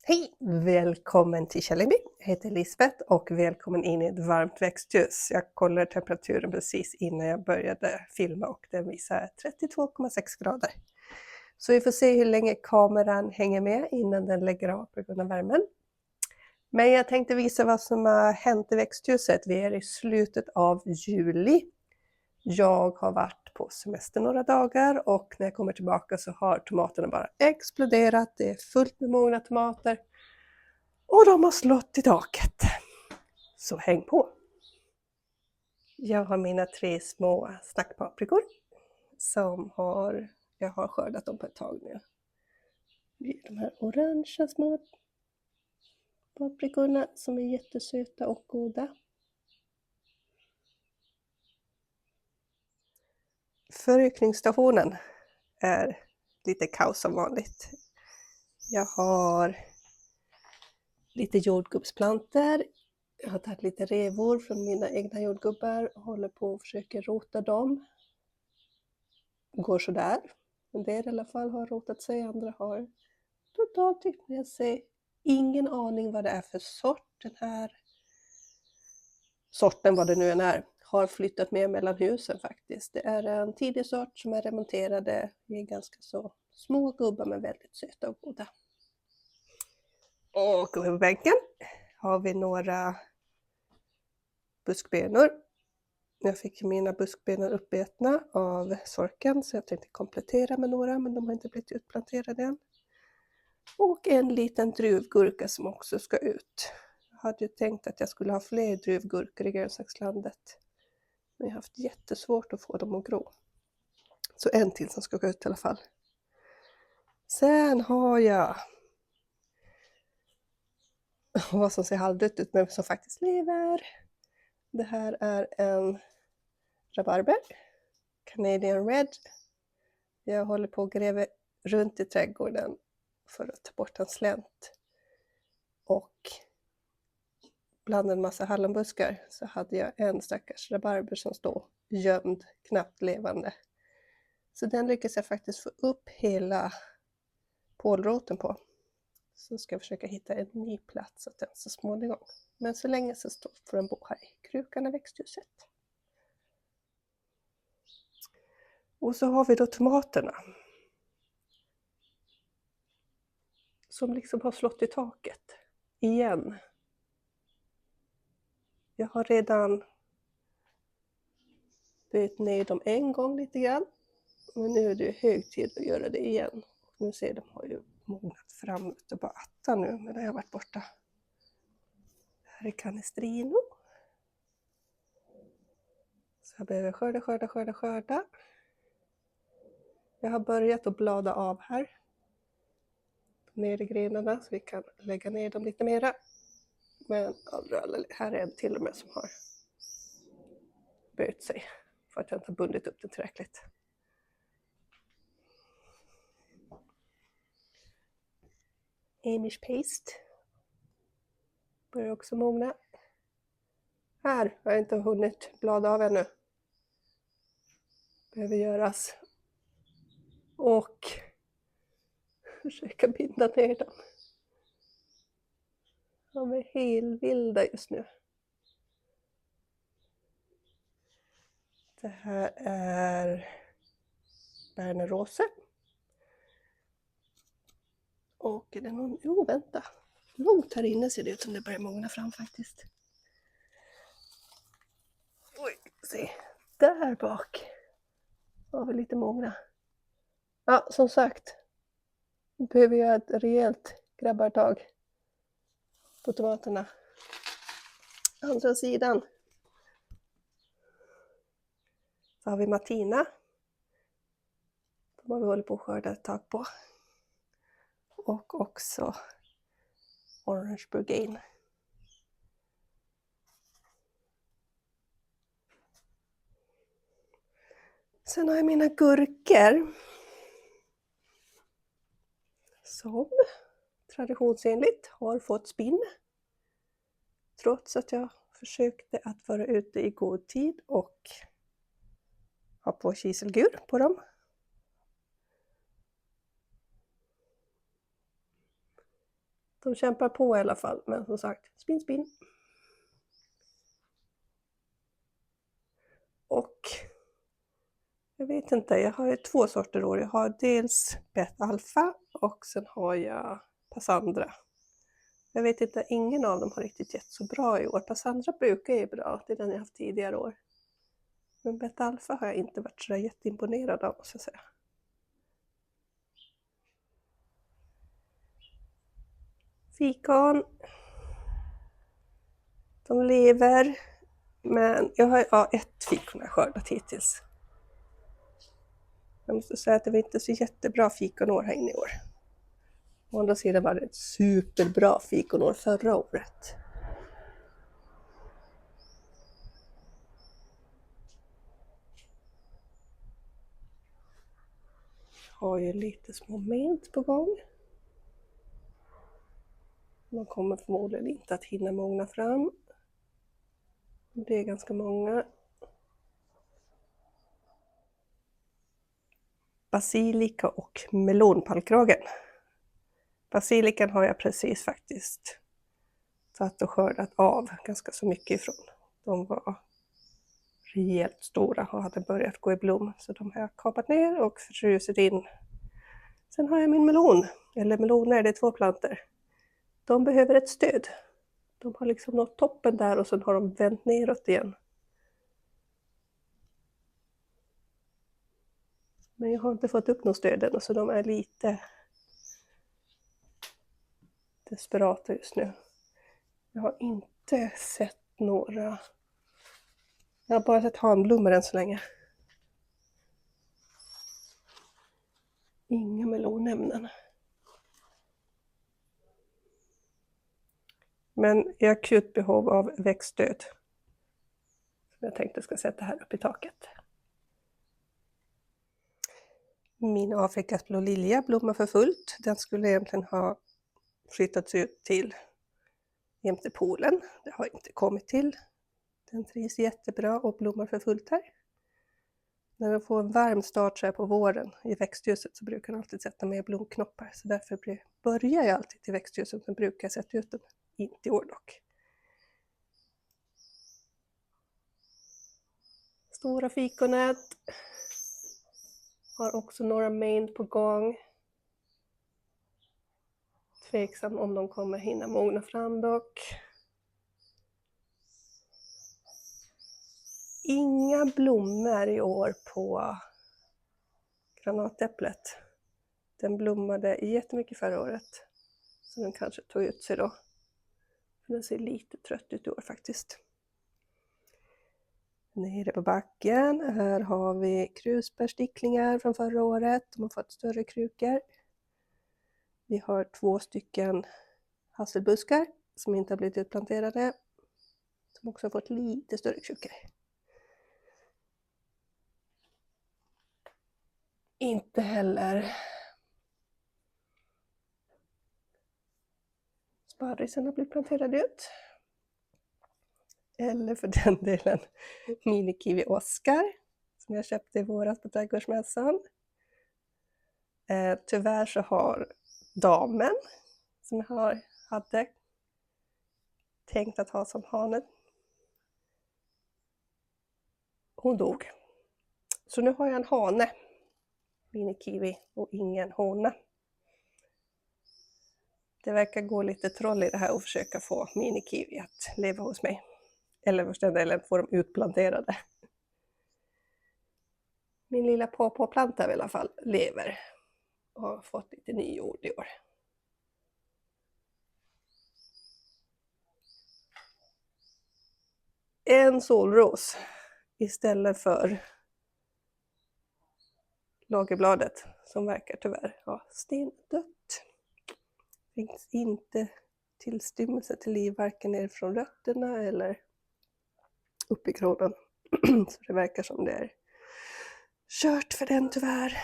Hej! Välkommen till Källingby. Jag heter Lisbeth och välkommen in i ett varmt växthus. Jag kollade temperaturen precis innan jag började filma och den visar 32,6 grader. Så vi får se hur länge kameran hänger med innan den lägger av på grund av värmen. Men jag tänkte visa vad som har hänt i växthuset. Vi är i slutet av juli. Jag har varit på semester några dagar och när jag kommer tillbaka så har tomaterna bara exploderat. Det är fullt med mogna tomater. Och de har slått i taket. Så häng på! Jag har mina 3 små snackpaprikor som jag har skördat dem på ett tag nu. Det är de här orangea små paprikorna som är jättesöta och goda. Förökningsstationen är lite kaos som vanligt. Jag har lite jordgubbsplanter. Jag har tagit lite revor från mina egna jordgubbar och håller på och försöker rota dem. Går sådär. En del i alla fall har rotat sig, andra har totalt tyckt med sig. Ingen aning vad det är för sort. Den här sorten, vad det nu än är, har flyttat med mellan husen faktiskt. Det är en tidig sort som är remonterade i ganska så små gubbar men väldigt söta och goda. Och uppe på bänken har vi några buskbönor. Jag fick mina buskbönor uppätna av sorken så jag tänkte komplettera med några men de har inte blivit utplanterade än. Och en liten druvgurka som också ska ut. Jag hade ju tänkt att jag skulle ha fler druvgurkor i grönsakslandet. Men jag har haft jättesvårt att få dem att gro. Så en till som ska gå ut i alla fall. Sen har jag vad som ser halvdött ut men som faktiskt lever. Det här är en rabarber. Canadian Red. Jag håller på att gräva runt i trädgården för att ta bort en slänt. Och bland en massa hallonbuskar så hade jag en stackars rabarber som stod gömd, knappt levande. Så den lyckades jag faktiskt få upp hela pålroten på. Så ska jag försöka hitta en ny plats åt den så småningom. Men så länge så får den bo här i krukan i växthuset. Och så har vi då tomaterna. Som liksom har slått i taket. Igen. Jag har redan böjt ner dem en gång lite grann. Men nu är det hög tid att göra det igen. Nu ser de har ju mognat fram och bara atta nu medan jag har varit borta. Det här är canestrino. Så jag behöver skörda. Jag har börjat att blada av här. Ner i grenarna så vi kan lägga ner dem lite mera. Men här är en till och med som har böjt sig. För att jag inte har bundit upp den tillräckligt. Amish paste. Börjar också mogna. Här har jag inte hunnit blada av ännu. Behöver göras. Och försöka binda ner dem. De är helt vilda just nu. Det här är Berner Rose. Och är det någon, vänta. Långt här inne ser det ut som det börjar mogna fram faktiskt. Oj, se. Där bak har vi lite mogna. Ja, som sagt. Nu behöver jag ett rejält grabbartag på tomaterna. Andra sidan. Så har vi Martina. De har vi hållit på att skörda ett tag på. Och också Orange Bourgain. Sen har jag mina gurkor. Som traditionsenligt har fått spinn. Trots att jag försökte att vara ute i god tid och ha på kiselgur på dem. De kämpar på i alla fall, men som sagt, spinn. Och jag vet inte, jag har ju 2 sorter år. Jag har dels Bet Alpha och sen har jag Passandra. Jag vet inte, ingen av dem har riktigt gett så bra i år. Passandra brukar ju bra, det är den jag haft tidigare år. Men Bet Alpha har jag inte varit så jätteimponerad av, måste jag säga. Fikon. De lever. Men jag har ett fikon jag skördat hittills. Jag måste säga att det var inte så jättebra fikonår här inne i år. Å andra sidan var det ett superbra fikonår förra året. Jag har ju lite små mint på gång. De kommer förmodligen inte att hinna mogna fram. Det är ganska många. Basilika och melonpallkragen. Basilikan har jag precis faktiskt satt och skördat av ganska så mycket ifrån. De var rejält stora och hade börjat gå i blom, så de har jag kapat ner och frusit in. Sen har jag min melon, eller meloner, det är 2 planter. De behöver ett stöd. De har liksom nått toppen där och sen har de vänt neråt igen. Men jag har inte fått upp något stöd än, så de är lite desperata just nu. Jag har inte sett några. Jag har bara sett hanblommor än så länge. Inga melonämnen. Men jag har akut behov av växtstöd. Jag tänkte ska sätta här uppe i taket. Min Afrikas blå lilja blommar för fullt. Den skulle egentligen ha flyttats ut till jämte poolen. Det har inte kommit till. Den trivs jättebra och blommar för fullt här. När den får en varm start så här på våren i växthuset så brukar den alltid sätta med blomknoppar. Så därför börjar jag alltid till växthuset, sen brukar jag sätta ut den. Inte i år dock. Stora fikonet. Har också några main på gång. Tveksam om de kommer hinna mogna fram dock. Inga blommor i år på granatäpplet. Den blommade jättemycket förra året. Så den kanske tog ut sig då. Den ser lite trött ut i år faktiskt. Nere på backen, här har vi krusbärsticklingar från förra året. De har fått större krukor. Vi har 2 stycken hasselbuskar som inte har blivit utplanterade. Som också har fått lite större krukor. Inte heller sparrisen har blivit planterad ut. Eller för den delen minikiwi Oscar som jag köpte i våras på trädgårdsmässan. Tyvärr så har damen som jag hade tänkt att ha som hane, hon dog. Så nu har jag en hane, minikiwi, och ingen hona. Det verkar gå lite troll i det här och försöka få minikiwi att leva hos mig. Eller för den delen få dem utplanterade. Min lilla påplanta i alla fall lever och har fått lite ny jord i år. En solros istället för lagerbladet som verkar tyvärr ha stendött. Det finns inte tillstymmelse till liv varken ner från rötterna eller upp i kronan. Så det verkar som det är kört för den tyvärr.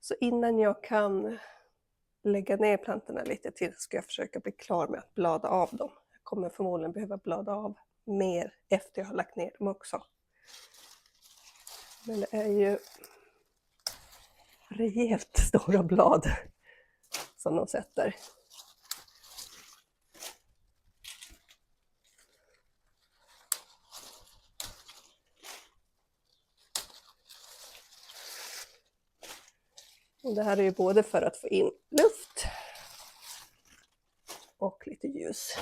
Så innan jag kan lägga ner plantorna lite till ska jag försöka bli klar med att blada av dem. Jag kommer förmodligen behöva blada av mer efter jag har lagt ner dem också. Men det är ju rejält stora blad som de sätter. Och det här är ju både för att få in luft och lite ljus.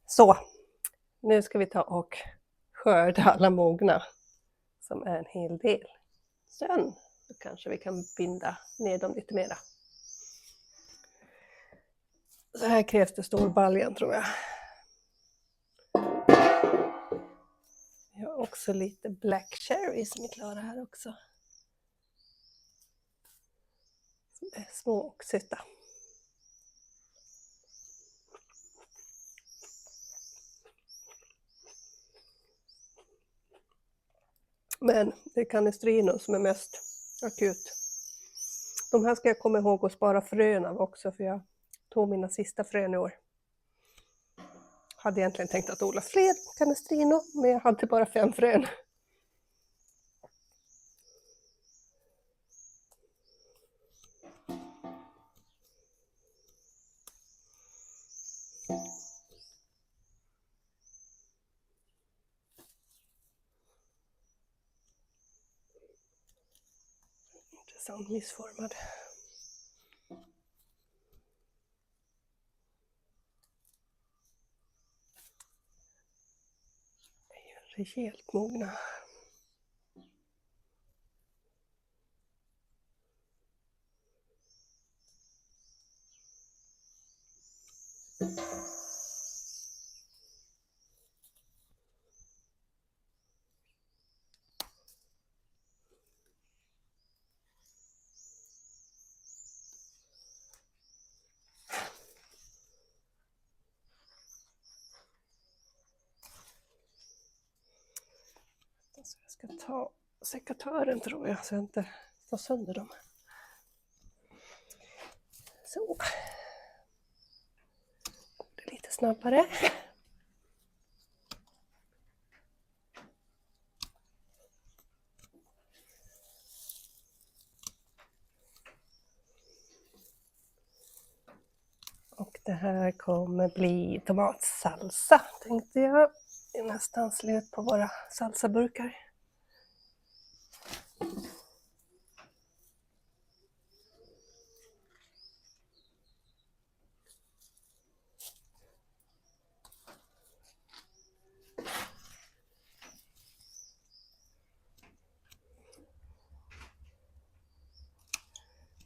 Så, nu ska vi ta och skörda alla mogna, som är en hel del. Sen så kanske vi kan binda ner dem lite mera. Så här krävs det stor baljan, tror jag. Jag har också lite black cherry som är klara här också. Som är små och söta. Men det är Canestrino som är mest akut. De här ska jag komma ihåg att spara frön av också, för jag tog mina sista frön i år. Hade egentligen tänkt att odla fler Canestrino, men jag hade bara 5 frön. Intressant missformad. Det är rejält mogna. Så jag ska ta sekatören, tror jag, så jag inte tar sönder dem. Så. Det är lite snabbare. Och det här kommer bli tomatsalsa, tänkte jag. Det är nästan slut på våra salsaburkar.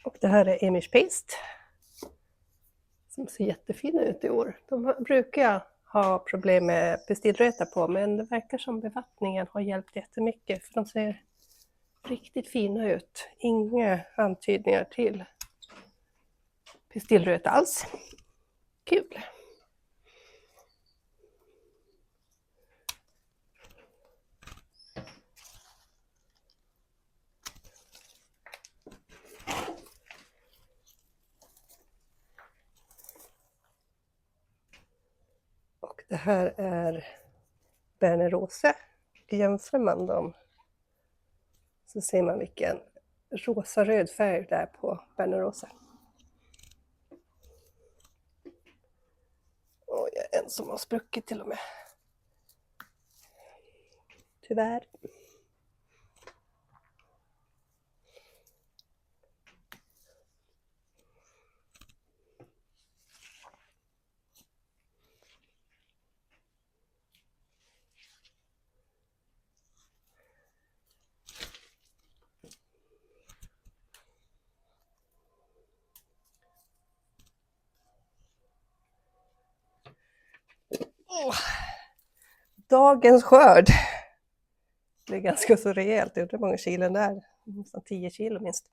Och det här är Amish paste. Som ser jättefina ut i år. De brukar jag ha problem med pistillröta på, men det verkar som bevattningen har hjälpt jättemycket, för de ser riktigt fina ut. Inga antydningar till pistillröta alls. Kul! Och det här är Bernerose. Jämför man dem så ser man vilken rosa-röd färg det är på Bernerose. Och en som har spruckit till och med. Tyvärr. Dagens skörd. Det är ganska så rejält. Hur många kilo det är? Nästan 10 kilo minst.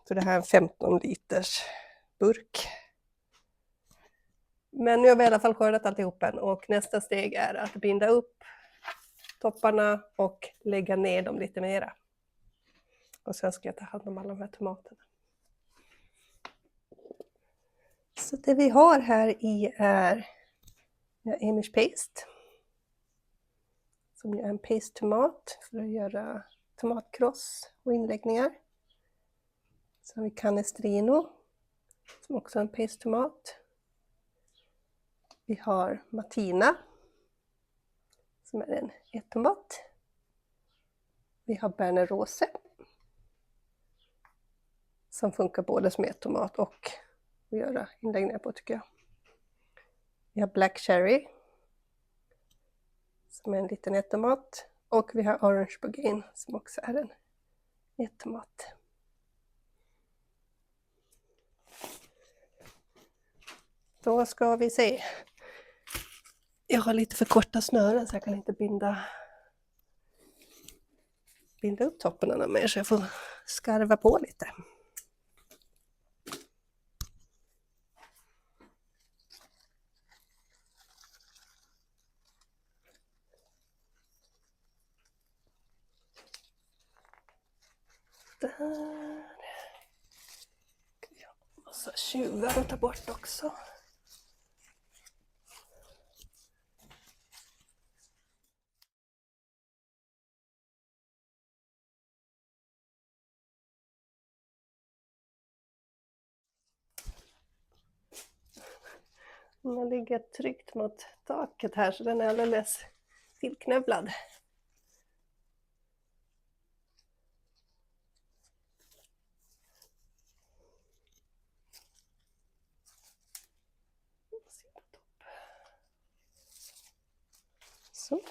Så det här är en 15 liters burk. Men nu har vi i alla fall skördat alltihopen, och nästa steg är att binda upp topparna och lägga ner dem lite mera. Och sen ska jag ta hand om alla de här tomaterna. Så det vi har här i är Amish paste. som är en paste-tomat för att göra tomatkross och inläggningar. Så har vi Canestrino som också är en paste-tomat. Vi har Matina som är en tomat. Vi har Berner Rose som funkar både som tomat och att göra inläggningar på tycker jag. Vi har Black Cherry som är en liten tomat och vi har Orange Bourgogne som också är en tomat. Då ska vi se. Jag har lite för korta snören så jag kan inte binda upp topparna mer så jag får skarva på lite. Där. Och så tjuvar att ta bort också. Den ligger tryckt mot taket här så den är alldeles tillknövlad. Så.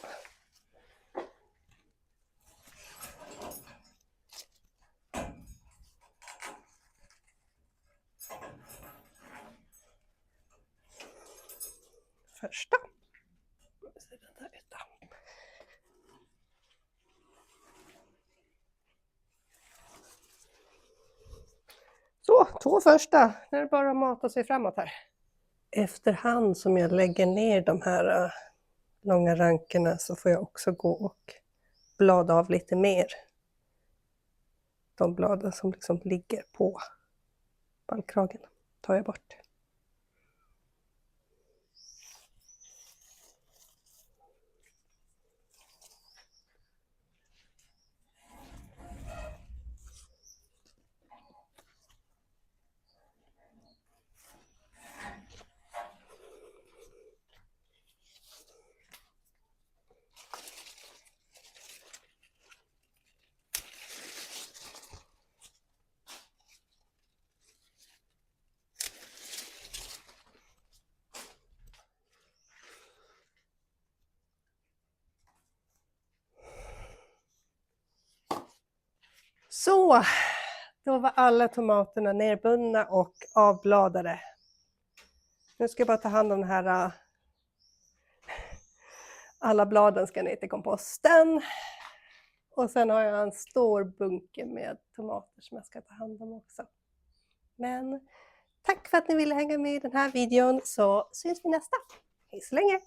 Första. Så, 2 första. Nu är det bara att mata sig framåt här. Efterhand som jag lägger ner de här långa rankerna så får jag också gå och blada av lite mer. De bladen som liksom ligger på ballkragen tar jag bort. Så, då var alla tomaterna nerbundna och avbladade. Nu ska jag bara ta hand om den här. Alla bladen ska ner till komposten. Och sen har jag en stor bunke med tomater som jag ska ta hand om också. Men tack för att ni ville hänga med i den här videon så syns vi nästa. Hej så länge!